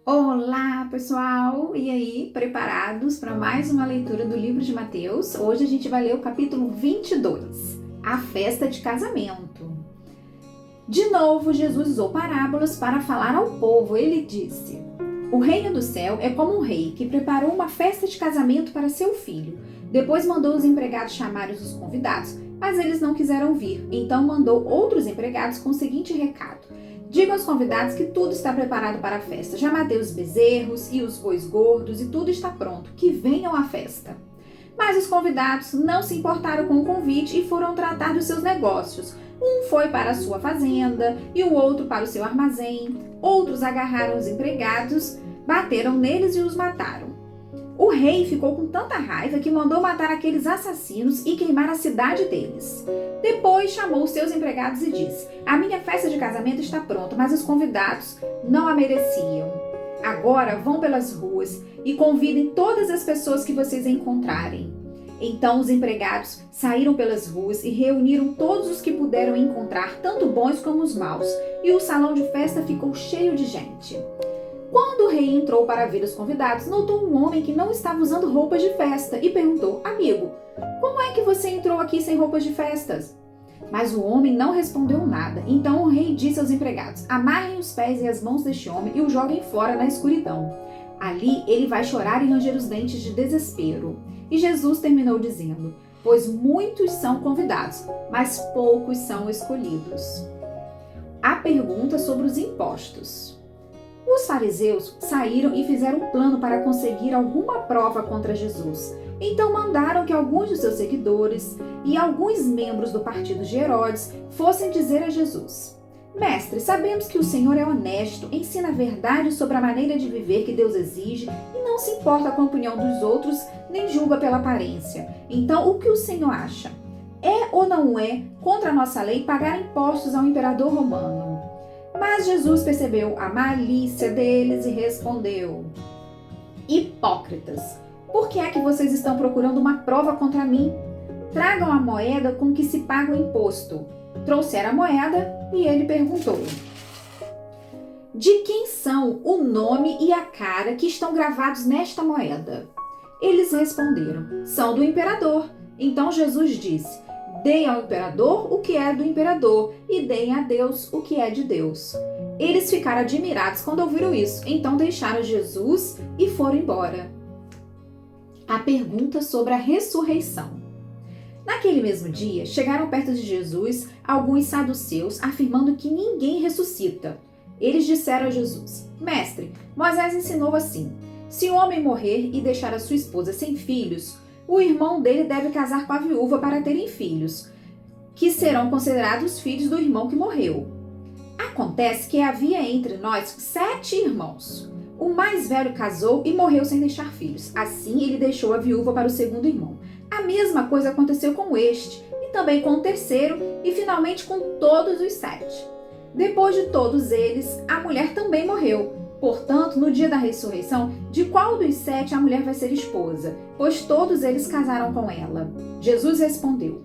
Olá, pessoal! E aí, preparados para mais uma leitura do livro de Mateus? Hoje a gente vai ler o capítulo 22, a festa de casamento. De novo, Jesus usou parábolas para falar ao povo. Ele disse: O reino do céu é como um rei que preparou uma festa de casamento para seu filho. Depois mandou os empregados chamarem os convidados, mas eles não quiseram vir. Então mandou outros empregados com o seguinte recado: Diga aos convidados que tudo está preparado para a festa. Já matei os bezerros e os bois gordos e tudo está pronto. Que venham à festa. Mas os convidados não se importaram com o convite e foram tratar dos seus negócios. Um foi para a sua fazenda e o outro para o seu armazém. Outros agarraram os empregados, bateram neles e os mataram. O rei ficou com tanta raiva que mandou matar aqueles assassinos e queimar a cidade deles. Depois chamou os seus empregados e disse: A minha festa de casamento está pronta, mas os convidados não a mereciam. Agora vão pelas ruas e convidem todas as pessoas que vocês encontrarem. Então os empregados saíram pelas ruas e reuniram todos os que puderam encontrar, tanto bons como os maus, e o salão de festa ficou cheio de gente. Quando o rei entrou para ver os convidados, notou um homem que não estava usando roupas de festa e perguntou: Amigo, como é que você entrou aqui sem roupas de festas? Mas o homem não respondeu nada. Então o rei disse aos empregados: Amarrem os pés e as mãos deste homem e o joguem fora na escuridão. Ali ele vai chorar e ranger os dentes de desespero. E Jesus terminou dizendo: Pois muitos são convidados, mas poucos são escolhidos. A pergunta sobre os impostos. Os fariseus saíram e fizeram um plano para conseguir alguma prova contra Jesus. Então mandaram que alguns de seus seguidores e alguns membros do partido de Herodes fossem dizer a Jesus: Mestre, sabemos que o Senhor é honesto, ensina a verdade sobre a maneira de viver que Deus exige e não se importa com a opinião dos outros, nem julga pela aparência. Então, o que o Senhor acha? É ou não é contra a nossa lei pagar impostos ao imperador romano? Mas Jesus percebeu a malícia deles e respondeu: Hipócritas, por que é que vocês estão procurando uma prova contra mim? Tragam a moeda com que se paga o imposto. Trouxeram a moeda e ele perguntou: De quem são o nome e a cara que estão gravados nesta moeda? Eles responderam: São do imperador. Então Jesus disse: Deem ao imperador o que é do imperador e deem a Deus o que é de Deus. Eles ficaram admirados quando ouviram isso, então deixaram Jesus e foram embora. A pergunta sobre a ressurreição. Naquele mesmo dia, chegaram perto de Jesus alguns saduceus afirmando que ninguém ressuscita. Eles disseram a Jesus: Mestre, Moisés ensinou assim: se um homem morrer e deixar a sua esposa sem filhos, o irmão dele deve casar com a viúva para terem filhos, que serão considerados filhos do irmão que morreu. Acontece que havia entre nós 7 irmãos. O mais velho casou e morreu sem deixar filhos. Assim, ele deixou a viúva para o segundo irmão. A mesma coisa aconteceu com este, e também com o terceiro, e finalmente com todos os 7. Depois de todos eles, a mulher também morreu. Portanto, no dia da ressurreição, de qual dos 7 a mulher vai ser esposa? Pois todos eles casaram com ela. Jesus respondeu: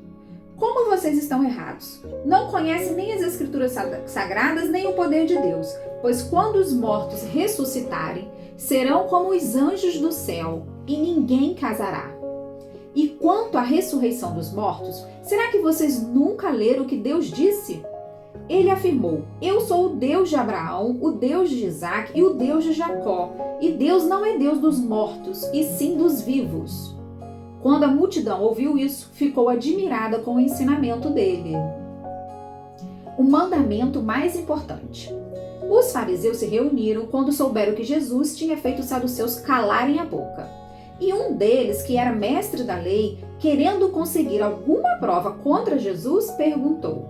Como vocês estão errados? Não conhecem nem as Escrituras sagradas, nem o poder de Deus. Pois quando os mortos ressuscitarem, serão como os anjos do céu, e ninguém casará. E quanto à ressurreição dos mortos, será que vocês nunca leram o que Deus disse? Ele afirmou: Eu sou o Deus de Abraão, o Deus de Isaac e o Deus de Jacó. E Deus não é Deus dos mortos, e sim dos vivos. Quando a multidão ouviu isso, ficou admirada com o ensinamento dele. O mandamento mais importante. Os fariseus se reuniram quando souberam que Jesus tinha feito os saduceus calarem a boca. E um deles, que era mestre da lei, querendo conseguir alguma prova contra Jesus, perguntou: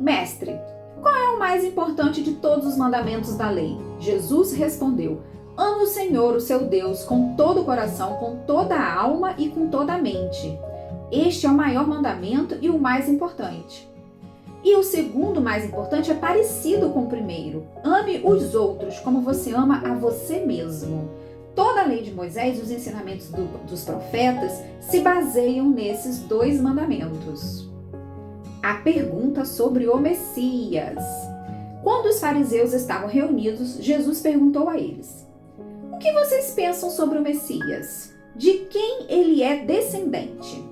Mestre, qual é o mais importante de todos os mandamentos da lei? Jesus respondeu: Ame o Senhor, o seu Deus, com todo o coração, com toda a alma e com toda a mente. Este é o maior mandamento e o mais importante. E o segundo mais importante é parecido com o primeiro: ame os outros como você ama a você mesmo. Toda a lei de Moisés e os ensinamentos dos profetas se baseiam nesses 2 mandamentos. A pergunta sobre o Messias. Quando os fariseus estavam reunidos, Jesus perguntou a eles: o que vocês pensam sobre o Messias? De quem ele é descendente?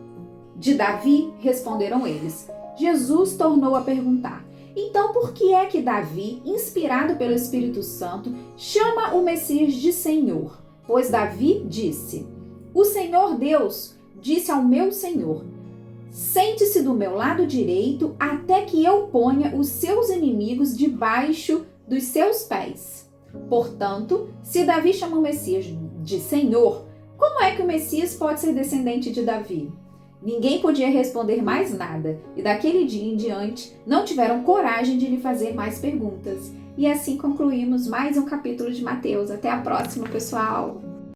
De Davi, responderam eles. Jesus tornou a perguntar: então por que é que Davi, inspirado pelo Espírito Santo, chama o Messias de Senhor? Pois Davi disse: o Senhor Deus disse ao meu Senhor: sente-se do meu lado direito até que eu ponha os seus inimigos debaixo dos seus pés. Portanto, se Davi chama o Messias de Senhor, como é que o Messias pode ser descendente de Davi? Ninguém podia responder mais nada, e daquele dia em diante não tiveram coragem de lhe fazer mais perguntas. E assim concluímos mais um capítulo de Mateus. Até a próxima, pessoal!